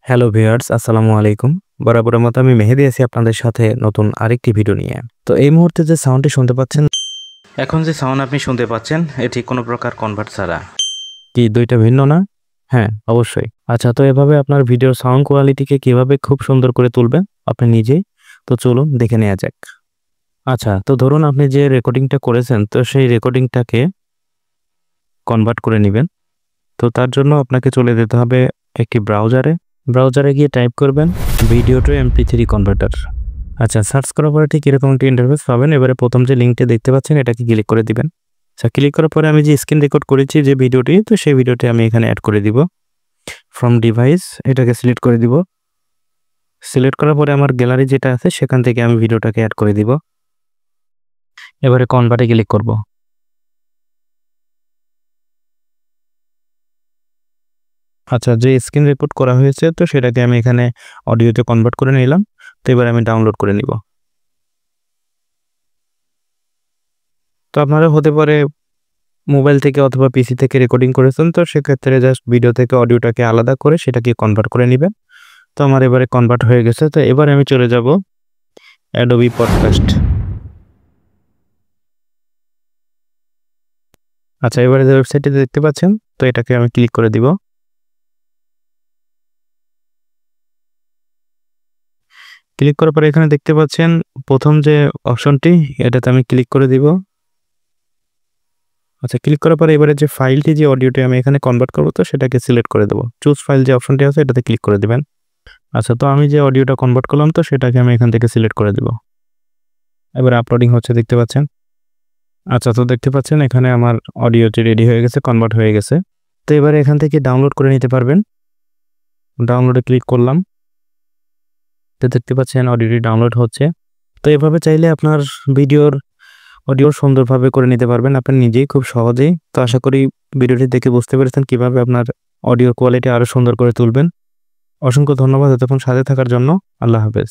Hello viewers, আসসালামু আলাইকুম। বরাবরের মতো আমি মেহেদি আছি আপনাদের সাথে নতুন আরেকটি ভিডিও নিয়ে। তো এই মুহূর্তে যে সাউন্ডটি শুনতে পাচ্ছেন, এখন যে সাউন্ড আপনি শুনতে পাচ্ছেন এটি কোনো প্রকার কনভার্ট ছাড়া। কি দুইটা ভিন্ন না? হ্যাঁ, অবশ্যই। আচ্ছা, তো এভাবে আপনার ভিডিওর সাউন্ড কোয়ালিটিকে কিভাবে খুব সুন্দর করে তুলবেন আপনি নিজেই, তো চলুন দেখে নেওয়া যাক। আচ্ছা, তো ধরুন আপনি যে রেকর্ডিংটা করেছেন, তো সেই রেকর্ডিংটাকে কনভার্ট করে নেবেন। তো তার জন্য আপনাকে চলে যেতে হবে একটি ব্রাউজারে গিয়ে টাইপ করবেন ভিডিও টু এমপি3 কনভার্টার। আচ্ছা, সার্চ করার পরে ঠিক এরকম একটি ইন্টারফেস পাবেন। এবারে প্রথম যে লিঙ্কটা দেখতে পাচ্ছেন এটাকে ক্লিক করে দিবেন। আচ্ছা, ক্লিক করার পরে আমি যে স্ক্রিন রেকর্ড করেছি যে ভিডিওটি, তো সেই ভিডিওটি আমি এখানে অ্যাড করে দিব। ফ্রম ডিভাইস এটাকে সিলেক্ট করে দিব। সিলেক্ট করার পরে আমার গ্যালারি যেটা আছে সেখান থেকে আমি ভিডিওটাকে অ্যাড করে দিব। এবারে কনভার্টে ক্লিক করব। আচ্ছা, যে স্ক্রিন রেকর্ড করা হয়েছে তো সেটাকে আমি এখানে অডিওতে কনভার্ট করে নিলাম। তো এবার আমি ডাউনলোড করে নিব। তো আপনারা হতে পারে মোবাইল থেকে অথবা পিসি থেকে রেকর্ডিং করেছেন, তো সেক্ষেত্রে জাস্ট ভিডিও থেকে অডিওটাকে আলাদা করে সেটাকে কনভার্ট করে নেবেন। তো আমার এবারে কনভার্ট হয়ে গেছে। তো এবার আমি চলে যাব অ্যাডোবি পডকাস্ট। আচ্ছা, এবারে যে ওয়েবসাইটটি দেখতে পাচ্ছেন, তো এটাকে আমি ক্লিক করে দিব। ক্লিক করার পরে এখানে দেখতে পাচ্ছেন প্রথম যে অপশনটি, এটাতে আমি ক্লিক করে দিব। আচ্ছা, ক্লিক করার পরে এবারে যে ফাইলটি, যে অডিওটি আমি এখানে কনভার্ট করব, তো সেটাকে সিলেক্ট করে দেব। চুজ ফাইল যে অপশনটি আছে এটাতে ক্লিক করে দিবেন। আচ্ছা, তো আমি যে অডিওটা কনভার্ট করলাম, তো সেটাকে আমি এখান থেকে সিলেক্ট করে দেব। এবার আপলোডিং হচ্ছে, দেখতে পাচ্ছেন। আচ্ছা, তো দেখতে পাচ্ছেন এখানে আমার অডিওটি রেডি হয়ে গেছে, কনভার্ট হয়ে গেছে। তো এবারে এখান থেকে ডাউনলোড করে নিতে পারবেন। ডাউনলোডে ক্লিক করলাম। তো দেখতে পাচ্ছেন অডিওটি ডাউনলোড হচ্ছে। তো এভাবে চাইলে আপনার অডিও সুন্দরভাবে করে নিতে পারবেন আপনি নিজেই খুব সহজেই। তো আশা করি ভিডিওটি দেখে বুঝতে পেরেছেন কিভাবে আপনার অডিও কোয়ালিটি আরও সুন্দর করে তুলবেন। অসংখ্য ধন্যবাদ এতক্ষণ সাথে থাকার জন্য। আল্লাহ হাফেজ।